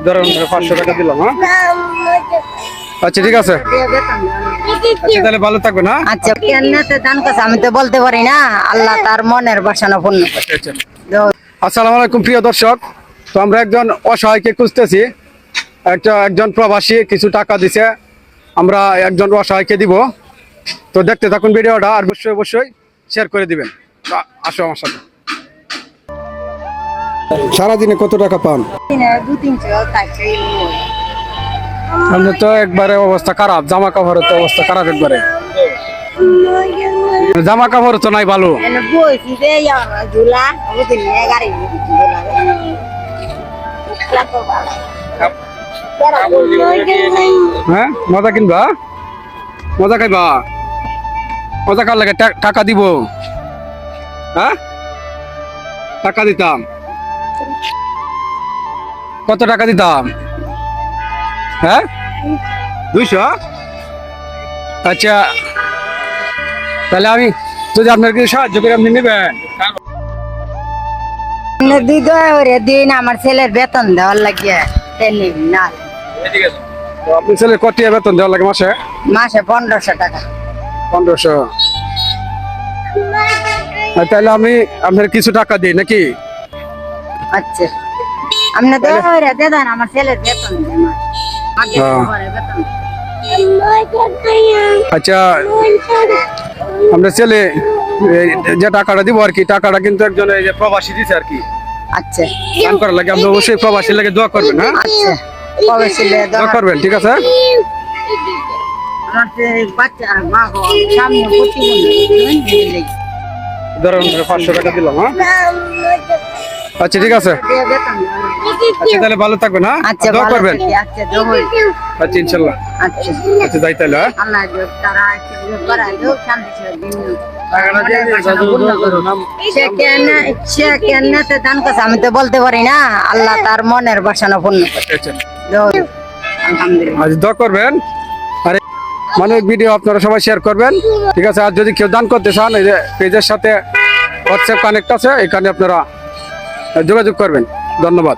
ধরেন 500 টাকা দিলাম। হ্যাঁ, আচ্ছা ঠিক আছে। আচ্ছা তাহলে ভালো থাকবেন। হ্যাঁ, আচ্ছা কেনতে দান কাছে আমি তো বলতে পারি না, আল্লাহ তার মনের বাসনা পূর্ণ করে। আচ্ছা। আসসালামু আলাইকুম প্রিয় দর্শক। তো আমরা একজন অসহায়কে খুঁজতেছি। একজন প্রবাসী কিছু টাকা দিছে, আমরা একজন অসহায়কে দিব। তো দেখতে থাকুন ভিডিওটা, আর অবশ্যই শেয়ার করে দিবেন। আসো আমার সাথে। সারাদিনে কত টাকা পান? দিনে 2-300 টাকা। আমাদের তো একবারে অবস্থা খারাপ, জামা কাপড়ের তো অবস্থা খারাপ একবারে। জামা কাপড় তো নাই ভালো। এনে বইছি যে ঝুলা ওদিন গাড়ি হ্যাঁ, মজা কিনবা, মজা খাইবা, মজা খাওয়ার লাগে টাকা দিব। হ্যাঁ, টাকা দিতাম। কত টাকা দিতাম? হ্যাঁ, 200। আচ্ছা তাহলে আমি যদি আপনার কিছু সাহায্য করে আপনি নেবেন। দিন আমার ছেলের বেতন দেওয়ার লাগিয়ে না। তো আপনি ছেলে কটিয়া বেতন দেওয়ার লাগে মাসে? মাসে 1500 টাকা। 1500। তাহলে আমি আপনার কিছু টাকা দিই নাকি? আচ্ছা আপনি দেন আমার ছেলের বেতন দেন। আচ্ছা আমরা ছেলে যে টাকাটা দিব আর কি, টাকাটা কিন্তু একজন এই যে প্রবাসী দিছে আর কি। আচ্ছা দান করার লাগে আপনি অবশ্যই প্রবাসীর লাগে দোয়া করবেন। হ্যাঁ, আচ্ছা দোয়া করবেন, ঠিক আছে। আমার বাচ্চা মা সামনে প্রতিবন্ধী ধরেন 500 টাকা দিলাম। হ্যাঁ, আচ্ছা ঠিক আছে। আচ্ছা তাহলে ভালো থাকবেন। হ্যাঁ, আচ্ছা দোয়া করবেন। আচ্ছা দোয়া। আচ্ছা ইনশাআল্লাহ। আচ্ছা আচ্ছা যাই তাহলে। হ্যাঁ, আল্লাহ তারা করায় দাও শান্তি দিন। আমি তো বলতে পারি না, আল্লাহ তার মনের বাসনা পূর্ণ করে। আচ্ছা আলহামদুলিল্লাহ। আজ দোয়া করবেন। আর মানে ভিডিও আপনারা সবাই শেয়ার করবেন, ঠিক আছে। আর যদি কেউ দান করতে চান, এই যে পেজের সাথে হোয়াটসঅ্যাপ কানেক্ট আছে, এখানে আপনারা যোগাযোগ করবেন। ধন্যবাদ।